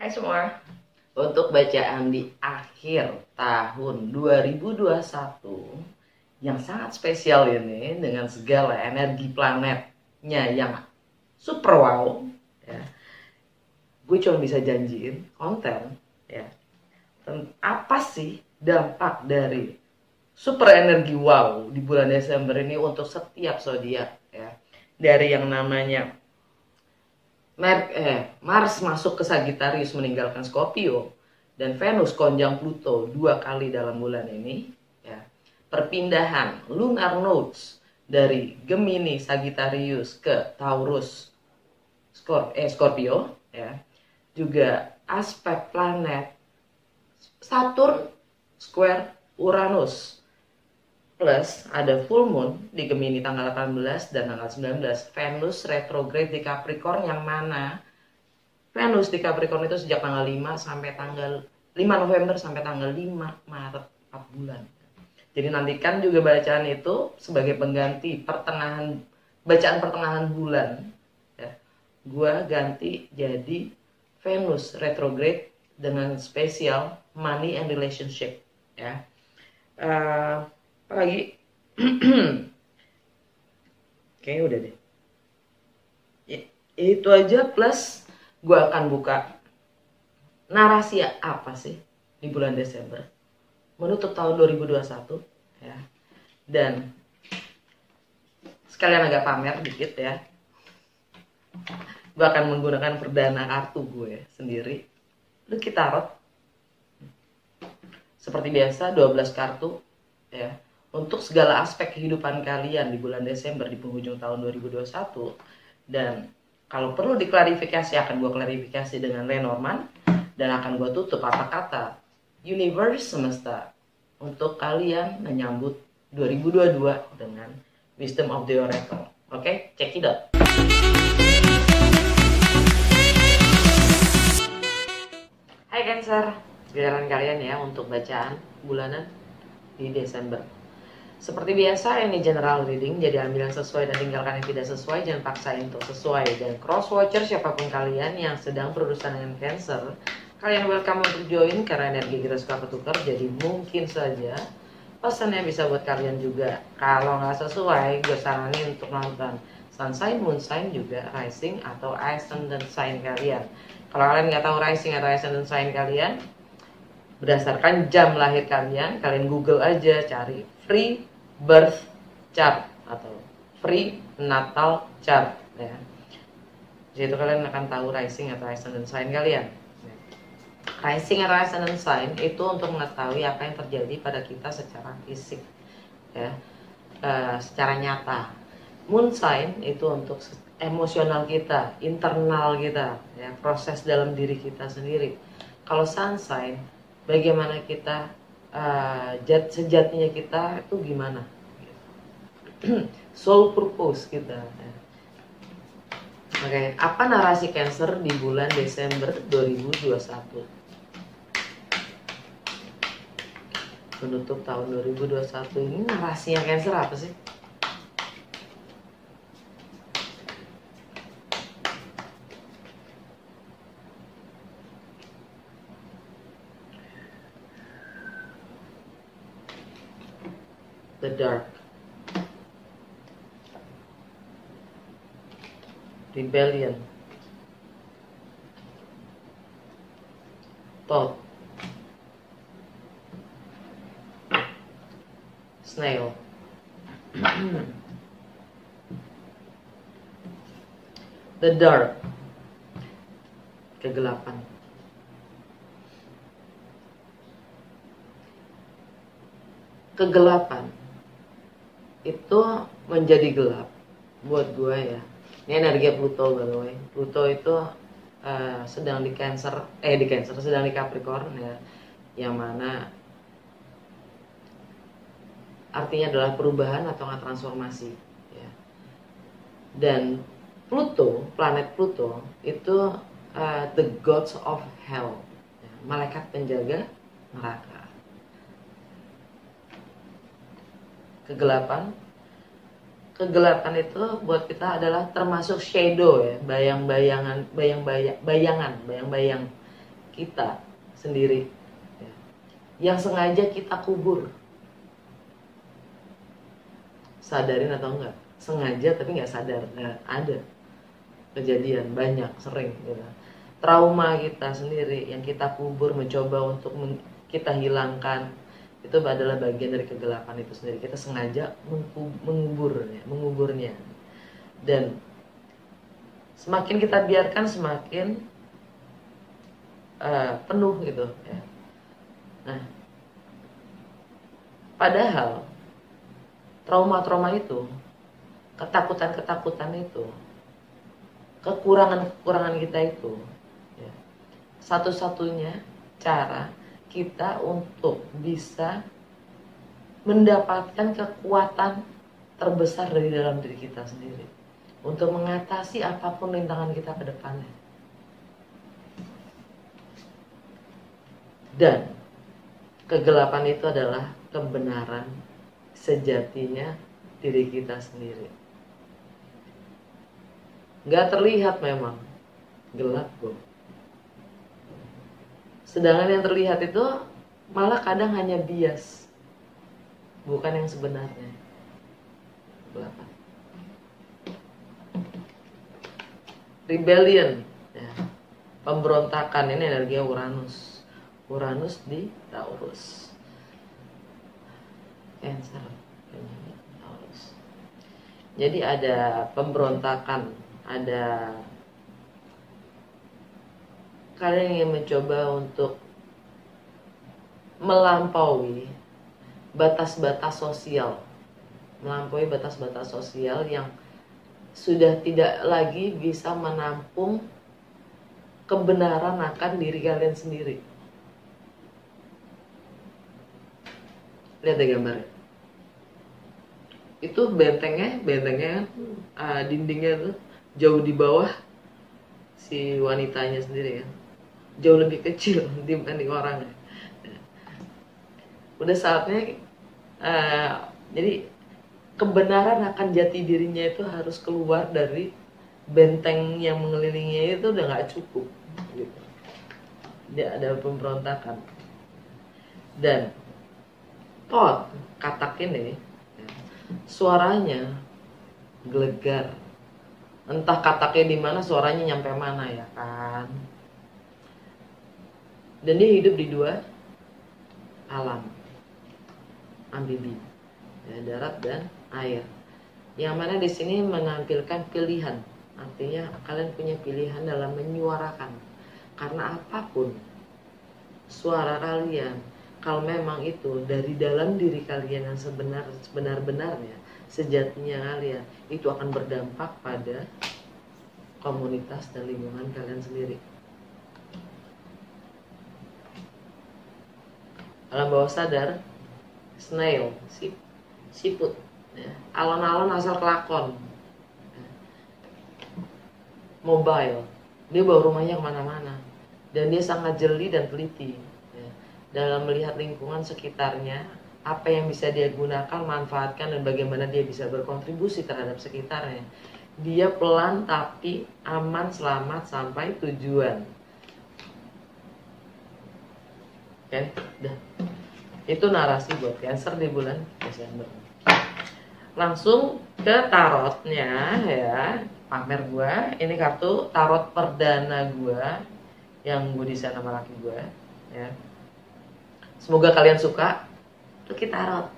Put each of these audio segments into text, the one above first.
Hai semua. Untuk bacaan di akhir tahun 2021 yang sangat spesial ini dengan segala energi planetnya yang super wow ya. Gue cuma bisa janjiin konten ya. Apa sih dampak dari super energi wow di bulan Desember ini untuk setiap zodiak ya. Dari yang namanya Mars masuk ke Sagittarius meninggalkan Scorpio dan Venus konjang Pluto 2 kali dalam bulan ini ya. Perpindahan lunar nodes dari Gemini Sagittarius ke Taurus Scorpio ya. Juga aspek planet Saturn square Uranus plus ada full moon di Gemini tanggal 18 dan tanggal 19, Venus retrograde di Capricorn, yang mana Venus di Capricorn itu sejak tanggal 5 sampai tanggal 5 November sampai tanggal 5 Maret, 4 bulan. Jadi nantikan juga bacaan itu sebagai pengganti bacaan pertengahan bulan ya. Gua ganti jadi Venus retrograde dengan spesial money and relationship ya. Apa lagi? Kayaknya udah deh. Itu aja, plus gue akan buka narasi apa sih di bulan Desember menutup tahun 2021 ya. Dan sekalian agak pamer dikit ya. Gue akan menggunakan perdana kartu gue sendiri. Lucky Tarot. Seperti biasa 12 kartu ya. Untuk segala aspek kehidupan kalian di bulan Desember di penghujung tahun 2021. Dan kalau perlu diklarifikasi akan gue klarifikasi dengan Lenormand. Dan akan gue tutup kata-kata universe semesta untuk kalian menyambut 2022 dengan wisdom of the oracle. Oke, check it out. Hai Cancer, giliran kalian ya untuk bacaan bulanan di Desember. Seperti biasa, ini general reading, jadi ambil yang sesuai dan tinggalkan yang tidak sesuai, jangan paksain untuk sesuai. Dan cross watcher siapapun kalian yang sedang berurusan dengan Cancer, kalian welcome untuk join karena energi kita suka ketukar, jadi mungkin saja pesannya bisa buat kalian juga. Kalau nggak sesuai, gue saranin untuk nonton sun sign, moon sign, juga rising atau ascendant sign kalian. Kalau kalian nggak tahu rising atau ascendant sign kalian, berdasarkan jam lahir kalian Google aja, cari free birth chart atau free natal chart ya. Jadi kalian akan tahu rising atau ascendant sign kalian. Rising atau ascendant sign itu untuk mengetahui apa yang terjadi pada kita secara fisik ya, secara nyata. Moon sign itu untuk emosional kita, internal kita ya, proses dalam diri kita sendiri. Kalau sun sign, bagaimana kita sejatinya kita itu gimana, soul purpose kita ya. Oke, apa narasi Cancer di bulan Desember 2021 menutup tahun 2021 ini? Narasinya Cancer apa sih? The Dark, Rebellion, Thought, Snail, The Dark, kegelapan. Kegelapan itu menjadi gelap buat gue ya. Ini energi Pluto by the way. Pluto itu sedang di Cancer, sedang di Capricorn ya, yang mana artinya adalah perubahan atau transformasi ya. Dan Pluto, planet Pluto itu the gods of hell ya, malaikat penjaga neraka. Kegelapan itu buat kita adalah termasuk shadow ya, bayang-bayang kita sendiri ya, yang sengaja kita kubur. Sadarin atau enggak? Sengaja tapi nggak sadar. Nah, ada kejadian banyak, sering gitu. Trauma kita sendiri yang kita kubur, mencoba untuk kita hilangkan, itu adalah bagian dari kegelapan itu sendiri. Kita sengaja menguburnya. Dan semakin kita biarkan, semakin penuh gitu ya. Nah, padahal trauma-trauma itu, ketakutan-ketakutan itu, kekurangan-kekurangan kita itu ya, satu-satunya cara kita untuk bisa mendapatkan kekuatan terbesar dari dalam diri kita sendiri untuk mengatasi apapun rintangan kita ke depannya. Dan kegelapan itu adalah kebenaran sejatinya diri kita sendiri. Gak terlihat memang, gelap bro. Sedangkan yang terlihat itu malah kadang hanya bias, bukan yang sebenarnya. Kegelapan. Rebellion ya. Pemberontakan, ini energi Uranus. Uranus di Taurus. Cancer, Taurus. Jadi ada pemberontakan, ada kalian yang mencoba untuk melampaui batas-batas sosial, yang sudah tidak lagi bisa menampung kebenaran akan diri kalian sendiri. Lihat deh gambarnya. Itu bentengnya dindingnya tuh jauh di bawah si wanitanya sendiri kan, jauh lebih kecil dibanding orangnya. Udah saatnya jadi kebenaran akan jati dirinya itu harus keluar dari benteng yang mengelilinginya, itu udah nggak cukup gitu. Dia ada pemberontakan. Dan Thoth katak ini suaranya gelegar, entah kataknya di mana, suaranya nyampe mana ya kan. Dan dia hidup di dua alam, amfibi ya, darat dan air, yang mana di sini menampilkan pilihan. Artinya kalian punya pilihan dalam menyuarakan, karena apapun suara kalian, kalau memang itu dari dalam diri kalian yang sebenar-benarnya, sejatinya kalian, itu akan berdampak pada komunitas dan lingkungan kalian sendiri. Alam bawah sadar, snail, siput ya. Alon-alon asal kelakon ya. Mobile, dia bawa rumahnya kemana-mana, dan dia sangat jeli dan teliti ya, dalam melihat lingkungan sekitarnya, apa yang bisa dia gunakan, manfaatkan, dan bagaimana dia bisa berkontribusi terhadap sekitarnya. Dia pelan tapi aman, selamat sampai tujuan. Oke, udah. Itu narasi buat Cancer di bulan Desember. Langsung ke tarotnya ya, pamer gua. Ini kartu tarot perdana gua yang gue desain sama laki gua ya. Semoga kalian suka. Lucky Tarot.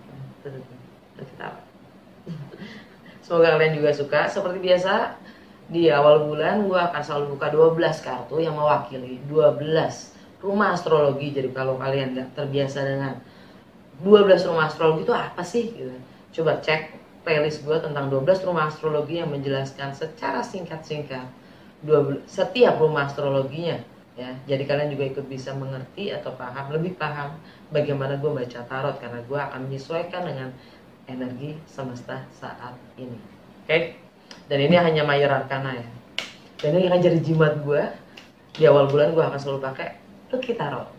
Semoga kalian juga suka. Seperti biasa di awal bulan gue akan selalu buka 12 kartu yang mewakili 12 rumah astrologi. Jadi kalau kalian gak terbiasa dengan 12 rumah astrologi itu apa sih gitu, coba cek playlist gue tentang 12 rumah astrologi yang menjelaskan secara singkat-singkat setiap rumah astrologinya ya. Jadi kalian juga ikut bisa mengerti atau lebih paham bagaimana gue baca tarot, karena gue akan menyesuaikan dengan energi semesta saat ini. Oke? Dan ini hanya mayor arcana ya. Dan ini akan jadi jimat gue di awal bulan. Gue akan selalu pakai Lucky Tarot.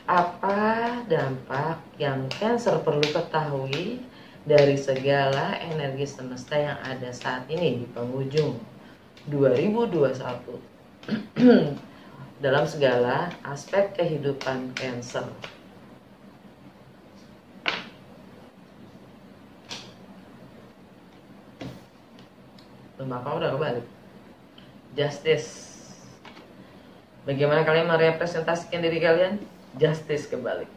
Apa dampak yang Cancer perlu ketahui dari segala energi semesta yang ada saat ini di penghujung 2021? dalam segala aspek kehidupan Cancer. Maka udah kebalik. Justice. Bagaimana kalian merepresentasikan diri kalian? Justice kebalik.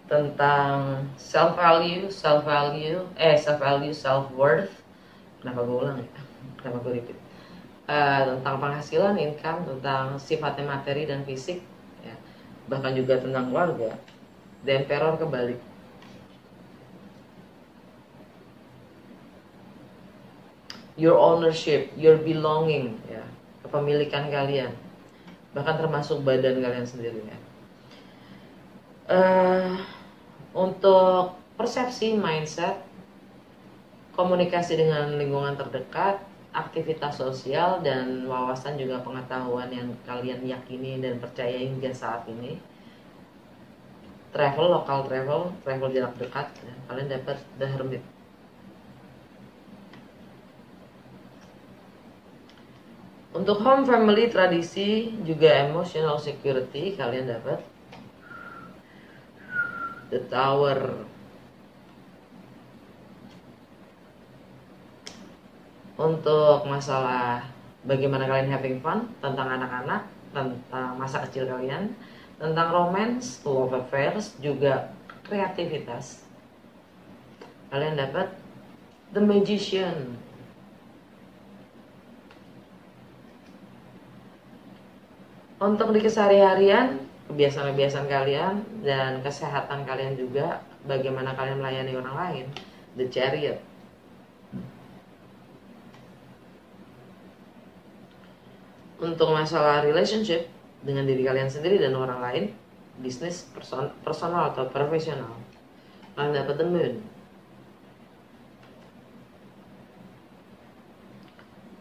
Tentang self value, self worth. Kenapa gue ulang ya? Kenapa gue repeat? Tentang penghasilan, income, tentang sifatnya materi dan fisik, ya. Bahkan juga tentang keluarga. The Emperor kebalik. Your ownership, your belonging, ya, kepemilikan kalian, bahkan termasuk badan kalian sendiri, ya. Untuk persepsi, mindset, komunikasi dengan lingkungan terdekat, aktivitas sosial, dan wawasan juga pengetahuan yang kalian yakini dan percaya hingga saat ini. Travel, lokal travel jarak dekat, ya. Kalian dapat The Hermit. Untuk home, family, tradisi, juga emotional security, kalian dapat The Tower. Untuk masalah bagaimana kalian having fun, tentang anak-anak, tentang masa kecil kalian, tentang romance, love affairs, juga kreativitas, kalian dapat The Magician. Untuk di keseharian, kebiasaan-kebiasaan kalian dan kesehatan kalian juga, bagaimana kalian melayani orang lain, The Chariot. Untuk masalah relationship dengan diri kalian sendiri dan orang lain, bisnis, personal atau profesional, kalian dapat The Moon.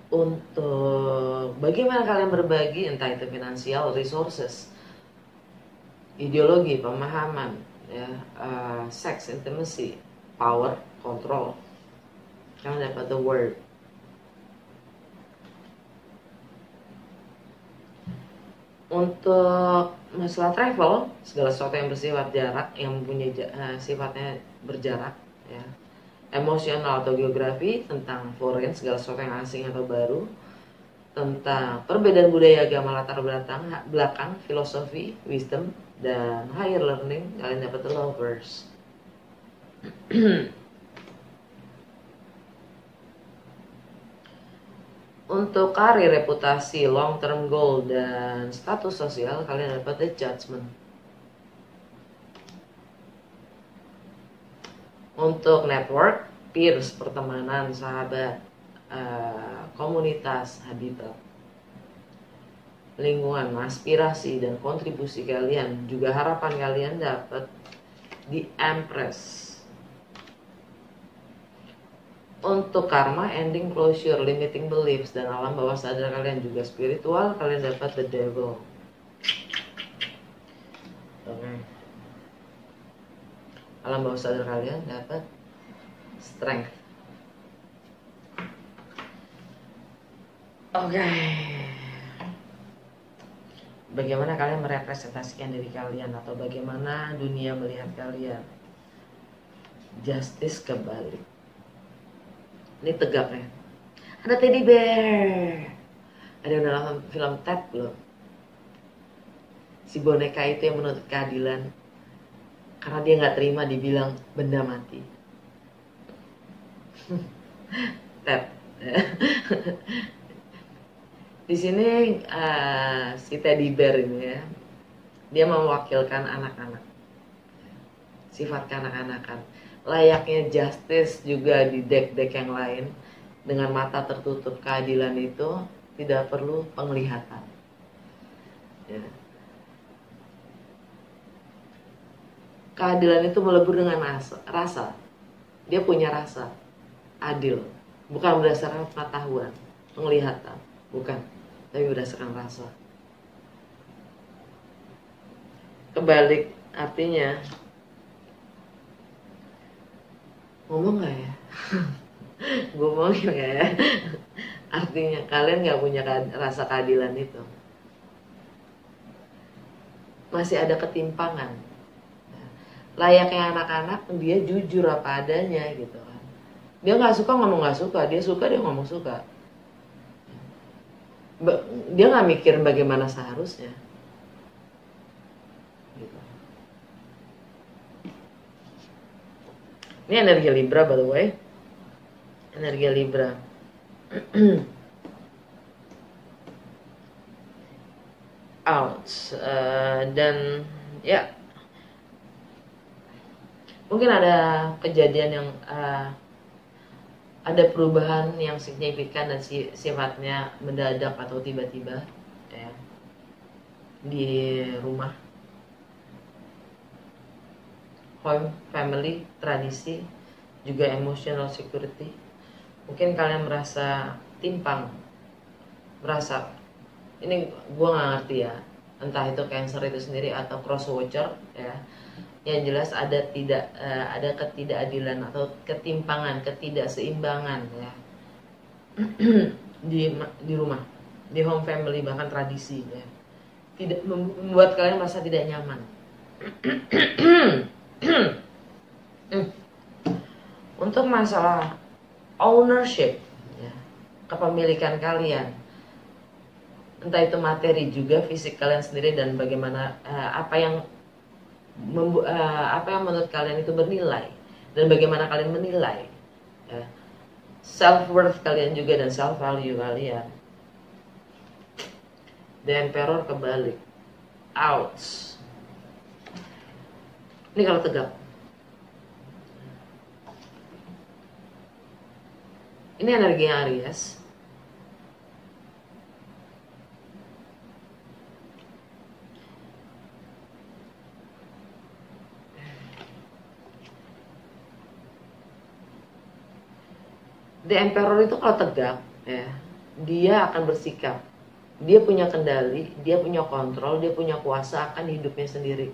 Untuk bagaimana kalian berbagi, entah itu finansial, resources, ideologi, pemahaman, ya, sex, intimacy, power, control, kalian dapat The Word. Untuk masalah travel, segala sesuatu yang bersifat jarak, yang mempunyai sifatnya berjarak, ya. Emosional atau geografi, tentang foreign, segala sesuatu yang asing atau baru, tentang perbedaan budaya, agama, latar belakang, filosofi, wisdom, dan higher learning, kalian dapat The Lovers. Untuk karir, reputasi, long term goal, dan status sosial, kalian dapat The Judgment. Untuk network, peers, pertemanan, sahabat, komunitas, habitat, lingkungan, aspirasi, dan kontribusi kalian, juga harapan kalian, dapat The Empress. Untuk karma, ending, closure, limiting beliefs, dan alam bawah sadar kalian, juga spiritual, kalian dapat The Devil. Alam bawah sadar kalian dapat Strength. Oke. Bagaimana kalian merepresentasikan diri kalian, atau bagaimana dunia melihat kalian? Justice kebalik. Ini tegak ya. Ada teddy bear. Ada yang dalam film Ted belum? Si boneka itu yang menuntut keadilan karena dia nggak terima dibilang benda mati. Ted. Di sini si teddy bear ini ya, dia mewakilkan anak-anak, sifat kanak-kanakan. Layaknya Justice juga di deck-deck yang lain, dengan mata tertutup keadilan itu tidak perlu penglihatan. Ya. Keadilan itu melebur dengan rasa. Dia punya rasa adil, bukan berdasarkan pengetahuan, penglihatan, bukan, tapi berdasarkan rasa. Kebalik artinya, ngomong gak ya? Gue ngomongin gak ya? Artinya kalian nggak punya rasa keadilan itu. Masih ada ketimpangan. Layaknya anak-anak, dia jujur apa adanya gitu kan. Dia nggak suka ngomong nggak suka, dia suka dia ngomong suka. Dia nggak mikir bagaimana seharusnya. Gitu. Ini energi Libra by the way. Energi Libra. Out. Dan ya mungkin ada kejadian yang ada perubahan yang signifikan dan sifatnya mendadak atau tiba-tiba ya, di rumah, home, family, tradisi, juga emotional security. Mungkin kalian merasa timpang, merasa ini gue nggak ngerti ya, entah itu Cancer itu sendiri atau cross watcher ya. Yang jelas ada ketidakadilan atau ketimpangan, ketidakseimbangan ya di rumah, di home family, bahkan tradisi ya. Tidak membuat kalian merasa tidak nyaman. Untuk masalah ownership ya, kepemilikan kalian, entah itu materi juga fisik kalian sendiri, dan bagaimana apa yang menurut kalian itu bernilai dan bagaimana kalian menilai ya, self worth kalian juga dan self value kalian. The Emperor kebalik, ouch. Ini kalau tegak, ini energi Aries. The Emperor itu kalau tegak ya, dia akan bersikap. Dia punya kendali, dia punya kontrol, dia punya kuasa akan hidupnya sendiri.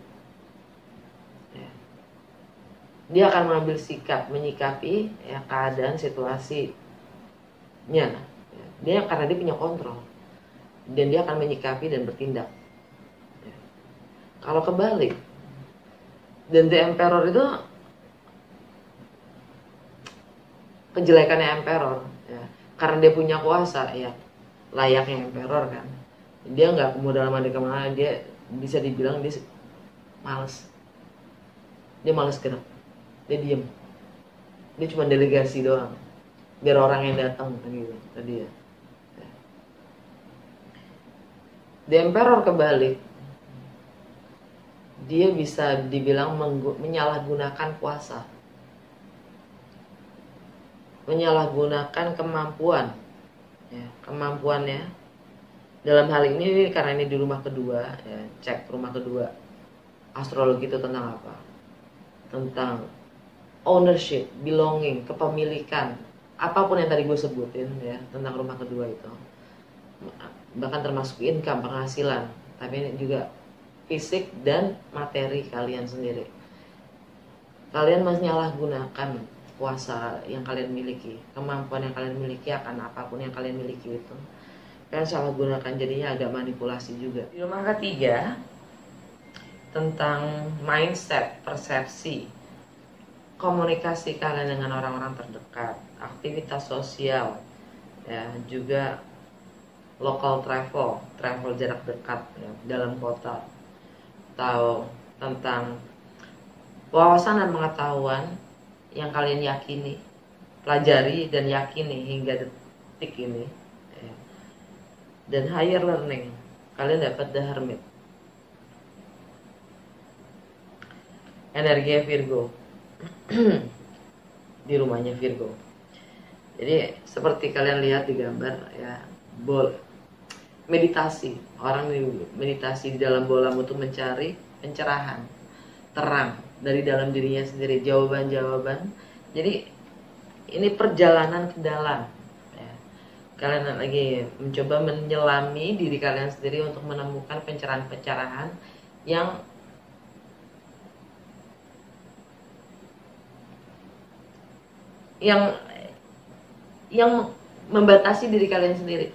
Ya. Dia akan mengambil sikap, menyikapi ya, keadaan, situasinya. Ya. Dia karena dia punya kontrol, dan dia akan menyikapi dan bertindak. Ya. Kalau kebalik, dan The Emperor itu kejelekannya Emperor ya, karena dia punya kuasa ya, layaknya Emperor kan, dia nggak kemana kemana, dia bisa dibilang dia males gerak, dia diem, dia cuma delegasi doang biar orang yang datang kan gitu tadi ya. The Emperor kebalik, dia bisa dibilang menyalahgunakan kuasa, menyalahgunakan kemampuan ya, kemampuannya dalam hal ini karena ini di rumah kedua ya. Cek rumah kedua, astrologi itu tentang apa? Tentang ownership, belonging, kepemilikan, apapun yang tadi gue sebutin ya, tentang rumah kedua itu, bahkan termasuk income, penghasilan, tapi ini juga fisik dan materi kalian sendiri. Kalian menyalahgunakan kuasa yang kalian miliki, kemampuan yang kalian miliki akan apapun yang kalian miliki itu kalian salah gunakan, jadinya agak manipulasi juga. Di rumah ketiga tentang mindset, persepsi, komunikasi kalian dengan orang-orang terdekat, aktivitas sosial ya, juga local travel jarak dekat ya, dalam kota, atau tentang wawasan dan pengetahuan yang kalian yakini, pelajari dan yakini hingga detik ini ya. Dan higher learning, kalian dapat The Hermit, energi Virgo. Di rumahnya Virgo, jadi seperti kalian lihat di gambar ya, meditasi, orang meditasi di dalam bola untuk mencari pencerahan, terang dari dalam dirinya sendiri, jawaban-jawaban. Jadi ini perjalanan ke dalam ya. Kalian lagi mencoba menyelami diri kalian sendiri untuk menemukan pencerahan-pencerahan yang membatasi diri kalian sendiri.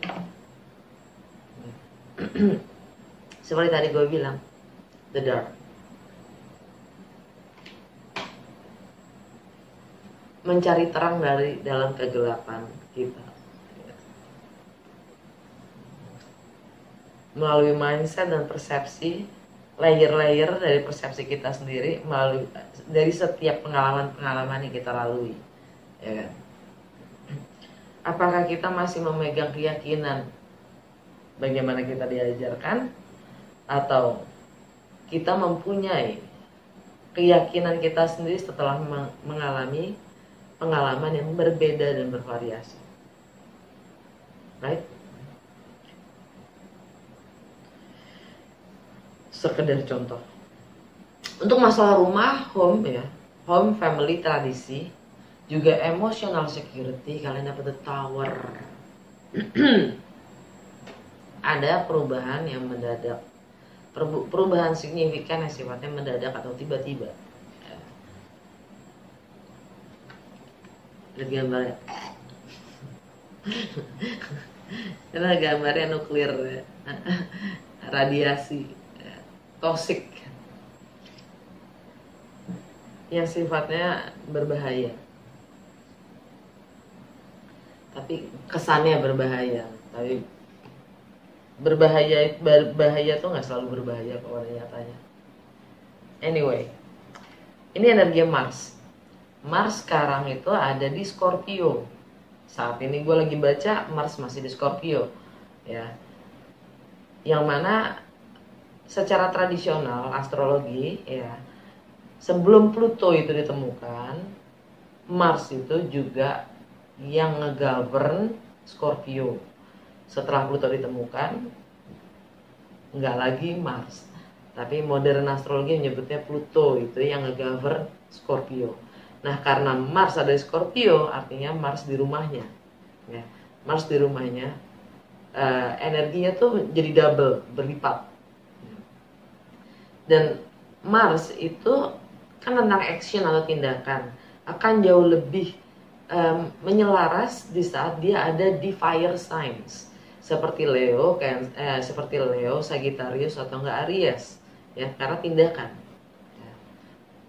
Seperti tadi gue bilang, the dark. Mencari terang dari dalam kegelapan kita. Melalui mindset dan persepsi, layer-layer dari persepsi kita sendiri, melalui dari setiap pengalaman-pengalaman yang kita lalui, ya kan? Apakah kita masih memegang keyakinan bagaimana kita diajarkan, atau kita mempunyai keyakinan kita sendiri setelah mengalami pengalaman yang berbeda dan bervariasi, right? Sekedar contoh, untuk masalah rumah, home ya, home, family, tradisi, juga emotional security, kalian dapat the tower. Ada perubahan yang mendadak, perubahan signifikan yang sifatnya mendadak atau tiba-tiba. Lihat gambarnya. Karena gambarnya nuklir ya. Radiasi toksik yang sifatnya berbahaya, tapi kesannya berbahaya, tapi berbahaya tuh nggak selalu berbahaya kok pada nyatanya. Anyway, ini energi Mars. Mars sekarang itu ada di Scorpio. Saat ini gue lagi baca, Mars masih di Scorpio, ya. Yang mana secara tradisional astrologi, ya, sebelum Pluto itu ditemukan, Mars itu juga yang ngegovern Scorpio. Setelah Pluto ditemukan, nggak lagi Mars, tapi modern astrologi menyebutnya Pluto itu yang ngegovern Scorpio. Nah, karena Mars ada di Scorpio, artinya Mars di rumahnya, ya. Mars di rumahnya, energinya tuh jadi double, berlipat. Dan Mars itu kan tentang action atau tindakan, akan jauh lebih menyelaras di saat dia ada di fire signs seperti Leo, seperti Leo, Sagittarius atau enggak Aries, ya, karena tindakan, ya.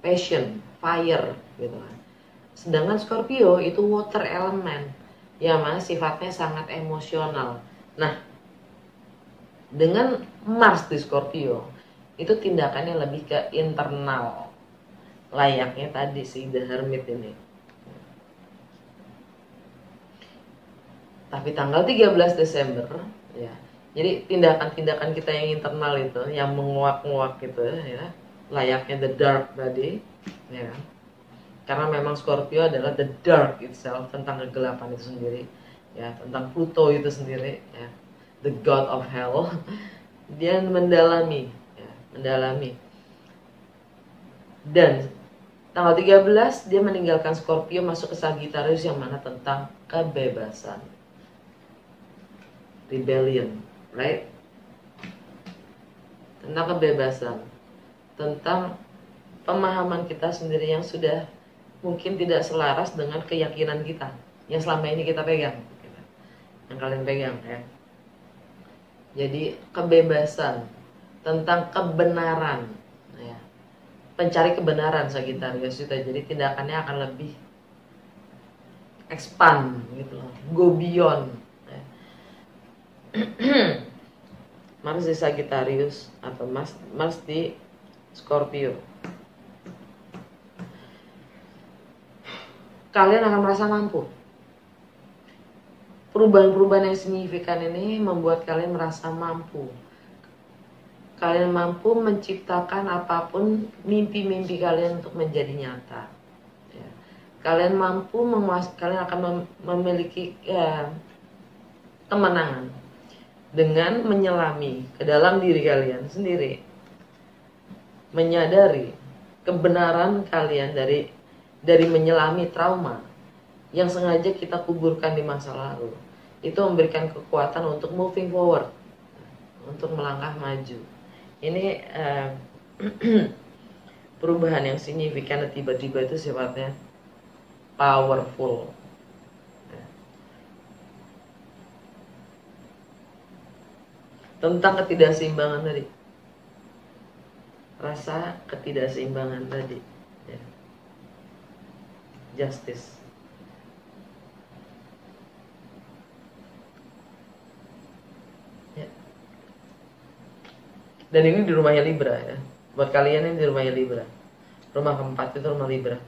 Passion, fire, gitu kan. Sedangkan Scorpio itu water element, yang mana sifatnya sangat emosional. Nah, dengan Mars di Scorpio, itu tindakannya lebih ke internal, layaknya tadi si The Hermit ini. Tapi tanggal 13 Desember, ya, jadi tindakan-tindakan kita yang internal itu, yang menguak-nguak gitu, ya, layaknya the dark tadi, ya, karena memang Scorpio adalah the dark itself, tentang kegelapan itu sendiri, ya, tentang Pluto itu sendiri, ya, the god of hell. Dia mendalami, dan tanggal 13 dia meninggalkan Scorpio, masuk ke Sagittarius, yang mana tentang kebebasan, rebellion, right? Tentang kebebasan, tentang pemahaman kita sendiri yang sudah mungkin tidak selaras dengan keyakinan kita yang selama ini kita pegang, yang kalian pegang, ya. Jadi kebebasan, tentang kebenaran, ya. Pencari kebenaran Sagittarius itu, jadi tindakannya akan lebih expand gitu loh, go beyond, ya. Mars di Sagittarius atau Mars di Scorpio, kalian akan merasa mampu. Perubahan-perubahan yang signifikan ini membuat kalian merasa mampu. Kalian mampu menciptakan apapun mimpi-mimpi kalian untuk menjadi nyata, ya. Kalian mampu kalian akan memiliki, ya, kemenangan dengan menyelami ke dalam diri kalian sendiri, menyadari kebenaran kalian dari menyelami trauma yang sengaja kita kuburkan di masa lalu. Itu memberikan kekuatan untuk moving forward, untuk melangkah maju. Ini perubahan yang signifikan dan tiba-tiba itu sifatnya powerful. tentang ketidakseimbangan tadi, rasa ketidakseimbangan tadi, ya. Justice. Ya. Dan ini di rumahnya Libra ya. Buat kalian yang di rumahnya Libra, rumah keempat itu rumah Libra.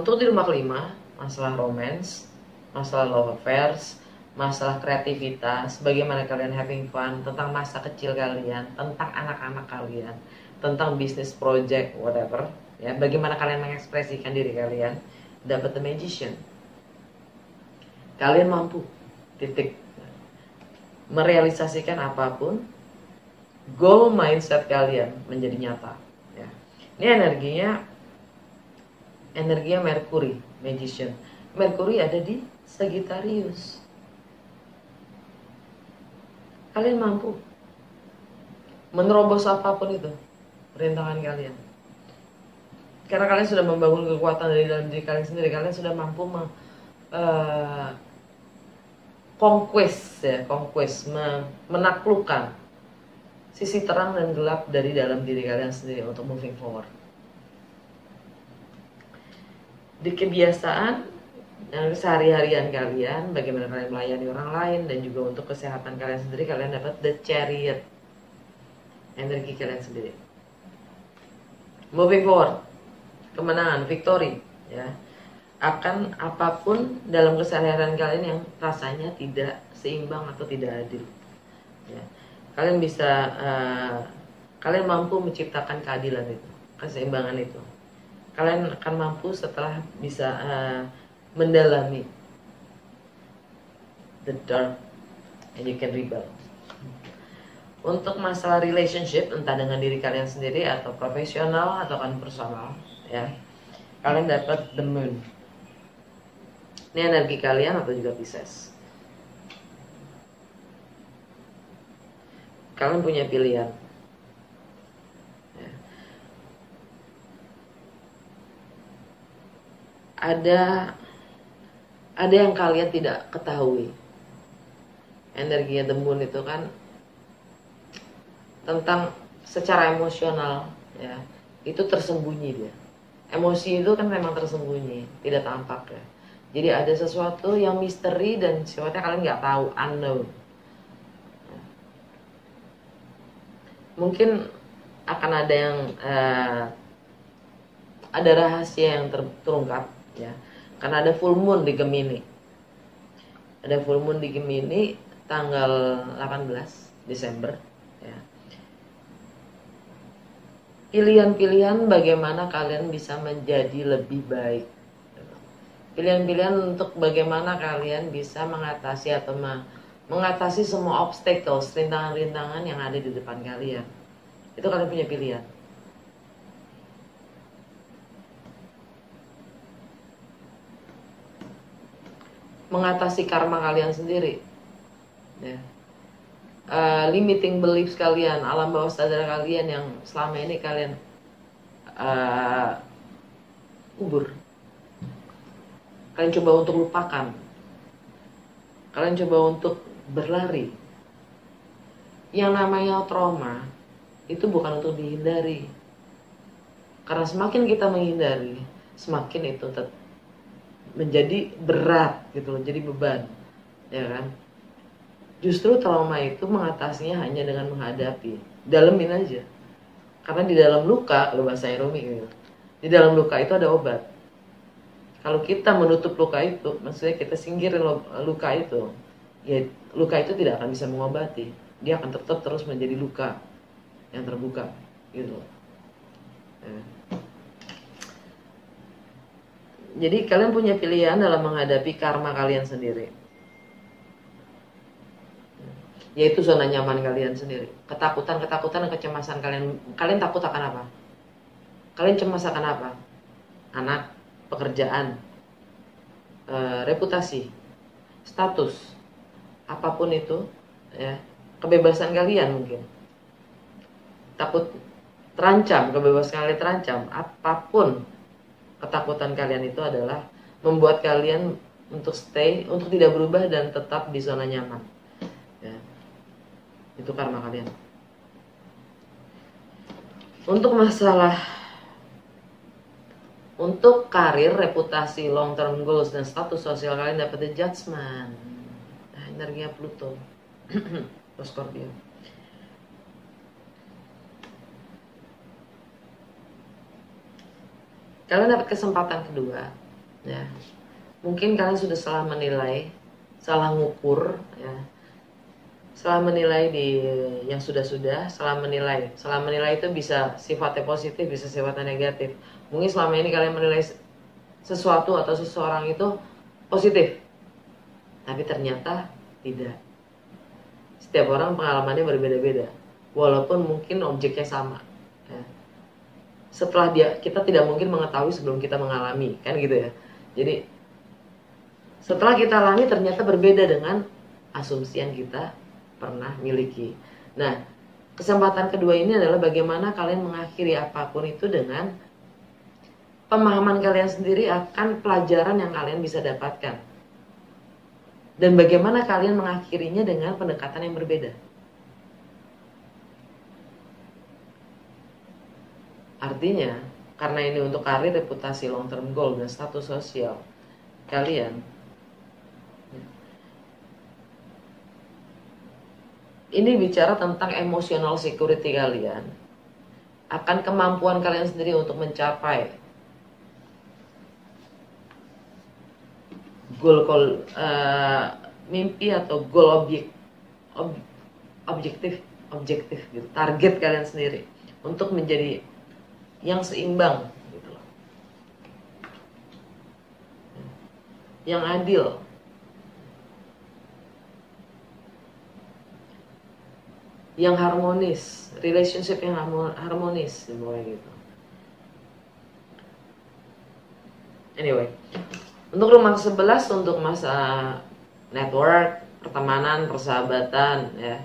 Untuk di rumah kelima, masalah romance, masalah love affairs, masalah kreativitas, bagaimana kalian having fun, tentang masa kecil kalian, tentang anak-anak kalian, tentang bisnis project, whatever, ya, bagaimana kalian mengekspresikan diri kalian, dapat the magician. Kalian mampu, titik, merealisasikan apapun, goal mindset kalian menjadi nyata. Ya. Ini energinya Mercury, magician. Mercury ada di Sagittarius. Kalian mampu menerobos apapun itu perintangan kalian. Karena kalian sudah membangun kekuatan dari dalam diri kalian sendiri. Kalian sudah mampu menaklukkan sisi terang dan gelap dari dalam diri kalian sendiri untuk moving forward. Di kebiasaan dan kesehari-harian kalian, bagaimana kalian melayani orang lain, dan juga untuk kesehatan kalian sendiri, kalian dapat the Chariot, energi kalian sendiri. Moving forward, kemenangan, victory, ya, akan apapun dalam keseharian kalian yang rasanya tidak seimbang atau tidak adil. Ya. Kalian bisa, kalian mampu menciptakan keadilan itu, keseimbangan itu. Kalian akan mampu setelah bisa mendalami the dark and you can rebel. Untuk masalah relationship, entah dengan diri kalian sendiri atau profesional atau kan personal, ya, kalian dapat the moon. Ini energi kalian atau juga Pisces. Kalian punya pilihan. Ya. Ada yang kalian tidak ketahui. Energinya the moon itu kan tentang secara emosional, ya, itu tersembunyi dia. Emosi itu kan memang tersembunyi, tidak tampak ya. Jadi ada sesuatu yang misteri dan sifatnya kalian nggak tahu, unknown. Mungkin akan ada yang ada rahasia yang terungkap, ya, karena ada full moon di Gemini. Ada full moon di Gemini tanggal 18 Desember, ya. Pilihan-pilihan bagaimana kalian bisa menjadi lebih baik. Pilihan-pilihan untuk bagaimana kalian bisa mengatasi atau mengatasi semua obstacles, rintangan-rintangan yang ada di depan kalian. Itu kalian punya pilihan. Mengatasi karma kalian sendiri, ya. Limiting beliefs kalian, alam bawah sadar kalian yang selama ini kalian kubur. Kalian coba untuk lupakan. Kalian coba untuk berlari. Yang namanya trauma itu bukan untuk dihindari. Karena semakin kita menghindari, semakin itu menjadi berat gitu loh, jadi beban, ya kan? Justru trauma itu mengatasinya hanya dengan menghadapi, dalemin aja. Karena di dalam luka, kalau bahasa Rumi gitu, di dalam luka itu ada obat. Kalau kita menutup luka itu, maksudnya kita singkirin luka itu, ya luka itu tidak akan bisa mengobati. Dia akan tetap terus menjadi luka yang terbuka, gitu. Ya. Jadi kalian punya pilihan dalam menghadapi karma kalian sendiri, yaitu zona nyaman kalian sendiri. Ketakutan dan kecemasan kalian. Kalian takut akan apa? Kalian cemas akan apa? Anak, pekerjaan, reputasi, status, apapun itu, ya, kebebasan kalian mungkin. Takut terancam, kebebasan kalian terancam. Apapun ketakutan kalian itu adalah membuat kalian untuk stay, untuk tidak berubah dan tetap di zona nyaman. Ya. Itu karma kalian. Untuk karir, reputasi, long term goals, dan status sosial kalian dapat the Judgment. Nah, energinya Pluto. Scorpio. Kalian dapat kesempatan kedua, ya. Mungkin kalian sudah salah menilai, salah ngukur, ya. Salah menilai di yang sudah-sudah, salah menilai. Salah menilai itu bisa sifatnya positif, bisa sifatnya negatif. Mungkin selama ini kalian menilai sesuatu atau seseorang itu positif, tapi ternyata tidak. Setiap orang pengalamannya berbeda-beda, walaupun mungkin objeknya sama. Ya. Setelah kita tidak mungkin mengetahui sebelum kita mengalami, kan gitu ya. Jadi setelah kita alami ternyata berbeda dengan asumsi yang kita pernah miliki. Nah, kesempatan kedua ini adalah bagaimana kalian mengakhiri apapun itu dengan pemahaman kalian sendiri akan pelajaran yang kalian bisa dapatkan. Dan bagaimana kalian mengakhirinya dengan pendekatan yang berbeda. Artinya, karena ini untuk karir, reputasi, long term goal, dan status sosial kalian, ini bicara tentang emotional security kalian, akan kemampuan kalian sendiri untuk mencapai goal mimpi atau goal objektif gitu, target kalian sendiri untuk menjadi yang seimbang gitu loh. Yang adil. Yang harmonis, relationship yang harmonis, mulai gitu. Anyway, untuk rumah ke-11 untuk masa network, pertemanan, persahabatan, ya,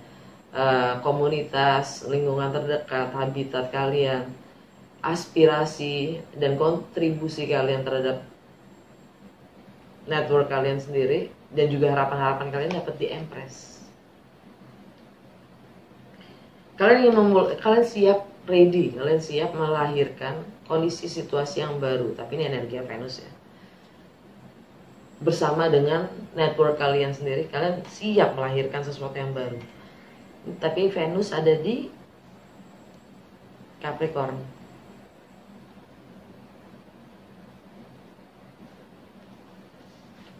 komunitas, lingkungan terdekat, habitat kalian, aspirasi dan kontribusi kalian terhadap network kalian sendiri, dan juga harapan-harapan kalian dapat di Empress. Kalian siap ready, kalian siap melahirkan kondisi situasi yang baru, tapi ini energi Venus ya. Bersama dengan network kalian sendiri, kalian siap melahirkan sesuatu yang baru. Tapi Venus ada di Capricorn.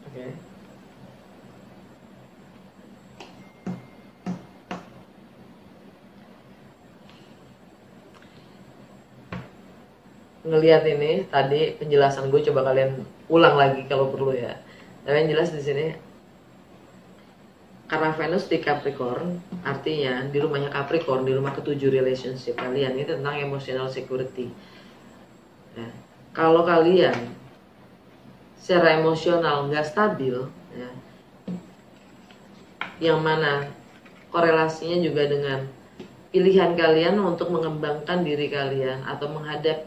Oke. Ngelihat ini tadi penjelasan gue, coba kalian ulang lagi kalau perlu ya. Tapi yang jelas di sini, karena Venus di Capricorn, artinya di rumahnya Capricorn, di rumah ke-7 relationship kalian ini tentang emotional security. Ya. Kalau kalian secara emosional nggak stabil, ya, yang mana korelasinya juga dengan pilihan kalian untuk mengembangkan diri kalian atau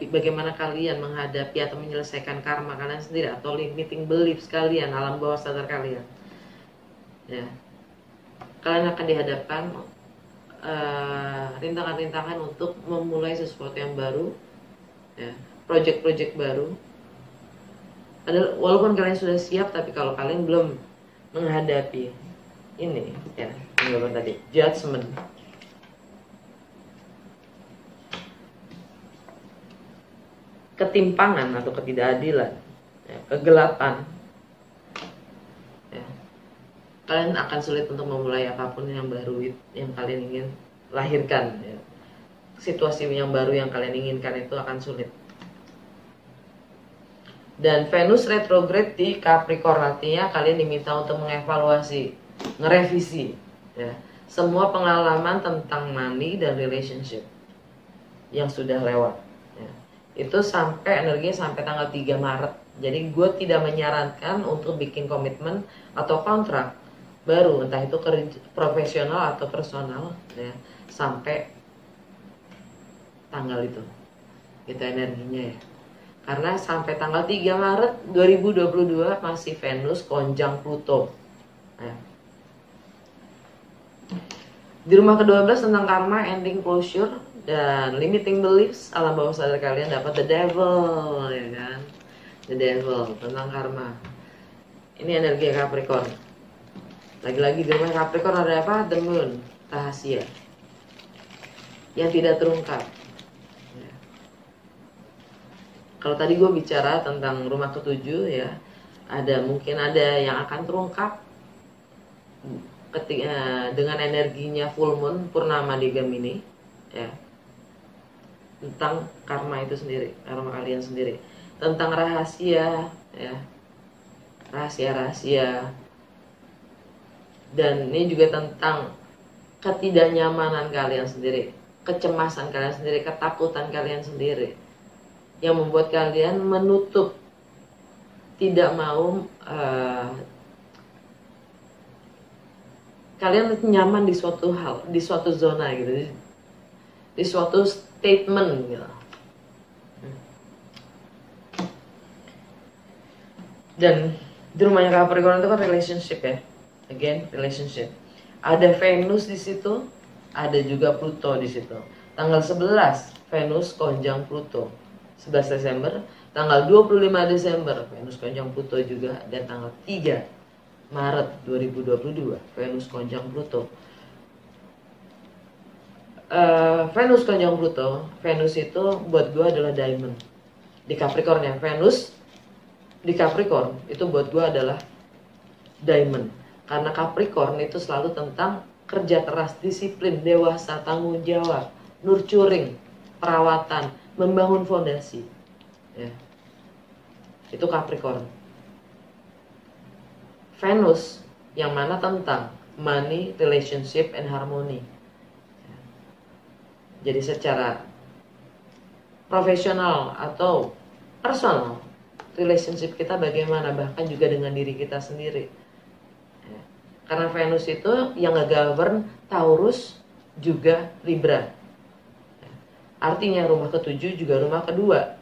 bagaimana kalian menghadapi atau menyelesaikan karma kalian sendiri atau limiting beliefs kalian, alam bawah sadar kalian, ya, kalian akan dihadapkan rintangan-rintangan untuk memulai sesuatu yang baru, ya, project-project baru. Walaupun kalian sudah siap, tapi kalau kalian belum menghadapi ini, ya, yang tadi judgment, ketimpangan atau ketidakadilan, ya, kegelapan, ya, kalian akan sulit untuk memulai apapun yang baru yang kalian ingin lahirkan, ya. Situasi yang baru yang kalian inginkan itu akan sulit. Dan Venus retrograde di Capricorn, artinya kalian diminta untuk mengevaluasi, ngerevisi, ya, semua pengalaman tentang money dan relationship yang sudah lewat, ya. Itu sampai energinya sampai tanggal 3 Maret. Jadi gue tidak menyarankan untuk bikin komitmen atau kontrak baru, entah itu profesional atau personal, ya, sampai tanggal itu. Itu energinya ya. Karena sampai tanggal 3 Maret 2022 masih Venus konjang Pluto. Nah, di rumah ke-12 tentang karma, ending, closure, dan limiting beliefs, alam bawah sadar kalian dapat the devil, ya kan? The devil, tentang karma. Ini energi Capricorn. Lagi-lagi di rumah Capricorn ada apa? The moon, rahasia yang tidak terungkap. Ya. Kalau tadi gue bicara tentang rumah ke-7 ya, mungkin ada yang akan terungkap ketika dengan energinya full moon purnama di Gemini, ya, tentang karma itu sendiri, karma kalian sendiri, tentang rahasia, ya, rahasia-rahasia, dan ini juga tentang ketidaknyamanan kalian sendiri, kecemasan kalian sendiri, ketakutan kalian sendiri, yang membuat kalian menutup, tidak mau kalian nyaman di suatu hal, di suatu zona gitu, di suatu statement gitu. Dan di rumahnya Capricorn itu kan relationship ya, again relationship. Ada Venus di situ, ada juga Pluto di situ. Tanggal 11 Venus konjang Pluto, 11 Desember. Tanggal 25 Desember Venus konjang Pluto juga, dan tanggal 3 Maret 2022 Venus konjang Pluto. Venus konjang Pluto, Venus itu buat gue adalah diamond di Capricorn ya. Venus di Capricorn itu buat gue adalah diamond, karena Capricorn itu selalu tentang kerja keras, disiplin, dewasa, tanggung jawab, nurturing, perawatan, membangun fondasi ya. Itu Capricorn. Venus yang mana tentang money, relationship, and harmony. Jadi secara profesional atau personal, relationship kita bagaimana, bahkan juga dengan diri kita sendiri. Karena Venus itu yang nge-govern Taurus juga Libra. Artinya rumah ke-7 juga rumah kedua,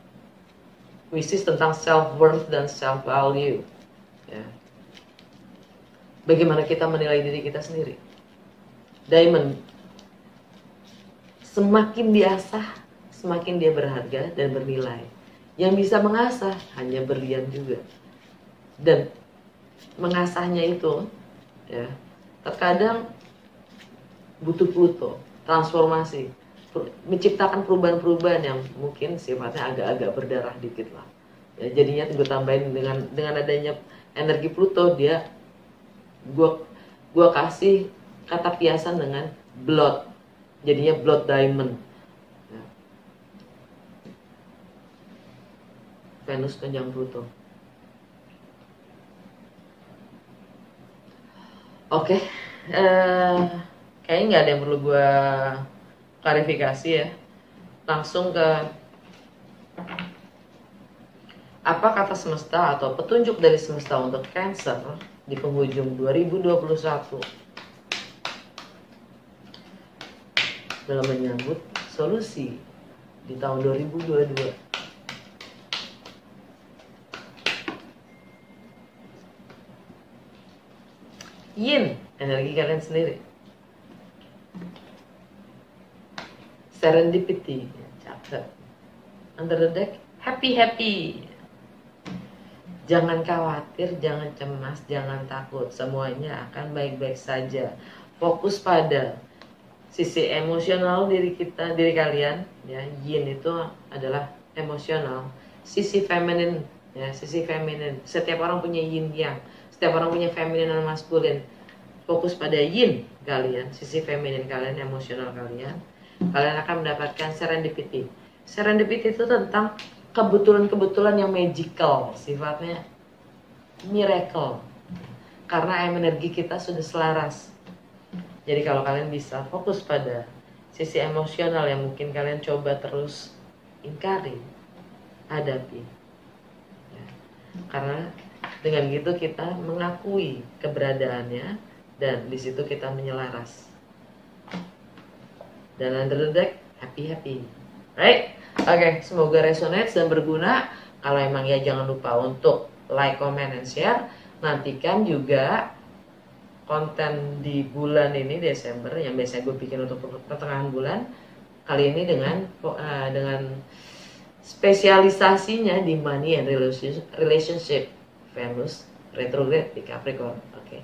which is tentang self-worth dan self-value ya. Bagaimana kita menilai diri kita sendiri. Diamond, semakin diasah, semakin dia berharga dan bernilai. Yang bisa mengasah hanya berlian juga. Dan mengasahnya itu, ya, terkadang butuh Pluto, transformasi, menciptakan perubahan-perubahan yang mungkin sifatnya agak-agak berdarah dikit lah. Ya, jadinya gue tambahin dengan adanya energi Pluto, dia gue kasih kata kiasan dengan blood, jadinya blood diamond ya. Venus konjang Pluto. Oke, kayaknya nggak ada yang perlu gue klarifikasi ya. Langsung ke apa kata semesta atau petunjuk dari semesta untuk Cancer di penghujung 2021 dalam menyambut solusi di tahun 2022. Yin, energi kalian sendiri. Serendipity, cakep. Under the deck, happy. Jangan khawatir, jangan cemas, jangan takut. Semuanya akan baik-baik saja. Fokus pada sisi emosional diri kalian. Ya, Yin itu adalah emosional. Sisi feminin, ya, sisi feminin. Setiap orang punya Yin Yang. Setiap orang punya feminin dan maskulin. Fokus pada Yin kalian, sisi feminin kalian, emosional kalian. Kalian akan mendapatkan serendipity. Serendipity itu tentang kebetulan-kebetulan yang magical, sifatnya miracle, karena energi kita sudah selaras. Jadi kalau kalian bisa fokus pada sisi emosional yang mungkin kalian coba terus ingkari, hadapi ya. Karena dengan gitu kita mengakui keberadaannya, dan di situ kita menyelaras. Dan under the deck, happy. Right? Oke, semoga resonate dan berguna. Kalau emang ya jangan lupa untuk like, comment, and share. Nantikan juga konten di bulan ini Desember yang biasanya gue bikin untuk pertengahan bulan. Kali ini dengan spesialisasinya di money and relationship, Venus retrograde di Capricorn. Oke.